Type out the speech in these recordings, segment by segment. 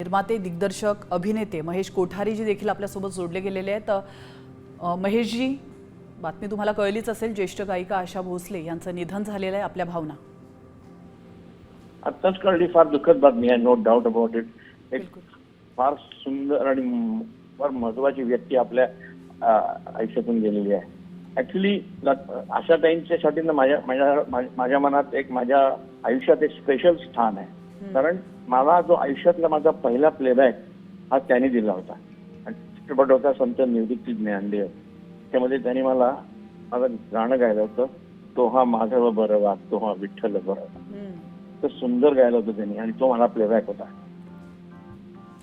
निर्माते, दिग्दर्शक, अभिनेते महेश कोठारीजी देखील आपल्यासोबत जोडले गेलेले आहेत। महेशजी, बातमी तुम्हाला कळलीच असेल, ज्येष्ठ गायिका आशा भोसले यांचं निधन झालेलं आहे। आपल्या भावना? आत्ताच कळली, फार दुःखद बातमी आहे, नो डाऊट अबाउट इट। एक फार सुंदर आणि फार महत्वाची व्यक्ती आपल्या आयुष्यातून गेलेली आहे। ऍक्च्युली आशाताईंच्यासाठी ना माझ्या मनात एक, माझ्या आयुष्यात एक स्पेशल स्थान आहे। कारण मला जो आयुष्यातला माझा पहिला प्लेबॅक हा त्यांनी दिला होता। चित्रपट होता संत निवृत्ती ज्ञानदेव, त्यामध्ये त्यांनी मला माझं गाणं गायलं होतं, तो हा माधव बरवा, तो हा विठ्ठल बरवा। तर सुंदर गायलं होतं त्यांनी आणि तो मला प्लेबॅक होता।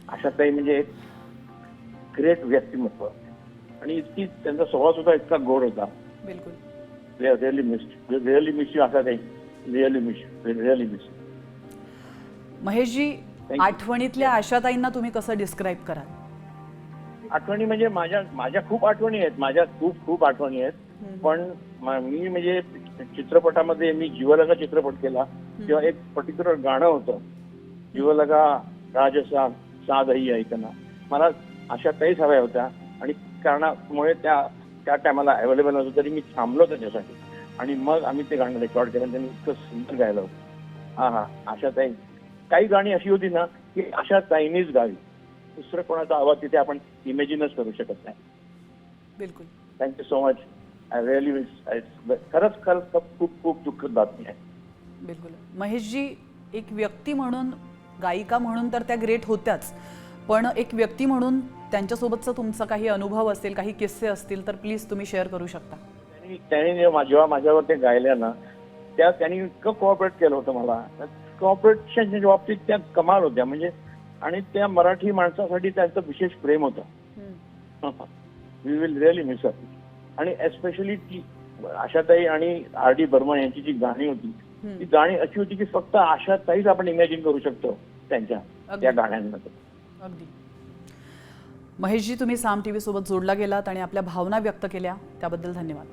आशाताई म्हणजे एक ग्रेट व्यक्तिमत्व आणि इतकी, त्यांचा स्वभाव सुद्धा इतका गोड होता। बिलकुल, really miss you Ashatai, really miss. Maheshji, आठवणीतल्या आशाताईंना तुम्ही कसं डिस्क्राईब कराल? आठवणी म्हणजे माझ्या खूप आठवणी आहेत, माझ्या खूप आठवणी आहेत। पण मी म्हणजे चित्रपटामध्ये मी जीवलगा चित्रपट केला तेव्हा एक पर्टिक्युलर गाणं होतं, जीवलगा राजसा साधही ऐकना, मला आशाताईच हव्या होत्या आणि कारणामुळे त्या टायमाला अवेलेबल नव्हतं, तरी मी थांबलो त्याच्यासाठी आणि मग आम्ही ते गाणं रेकॉर्ड केलं। त्यांनी इतकं सुंदर गायलं होतं। हा आशाताई, काही गाणी अशी होती ना की आशाताईंनीच गावी, दुसरं कोणाचा आवाज तिथे आपण इमॅजिनच करू शकत नाही। बिलकुल, thank you so much, I really miss. खरंच खूप दुःखद बातमी आहे। बिलकुल महेशजी, एक व्यक्ती म्हणून, गायिका म्हणून तर त्या ग्रेट होत्याच, पण एक व्यक्ती म्हणून त्यांच्यासोबतचा तुमचा काही अनुभव असेल, काही किस्से असतील तर प्लीज तुम्ही शेअर करू शकता। त्यांनी जेव्हा माझ्यावर ते गायल्या ना, त्यांनी इतकं कोऑपरेट केलं होतं मला, कोऑपरेशनच्या बाबतीत त्या कमाल होत्या म्हणजे, आणि त्या मराठी माणसासाठी त्यांचं विशेष प्रेम होतं। We will really miss her. आणि एस्पेशली ती आशाताई आणि आर डी बर्मन यांची जी गाणी होती, ती गाणी अशी होती की फक्त आशाताईच आपण इमॅजिन करू शकतो त्यांच्या त्या गाण्यांमध्ये। अगदी महेशजी, तुम्ही साम टीव्ही सोबत जोडला गेलात आणि आपल्या भावना व्यक्त केल्या त्याबद्दल धन्यवाद।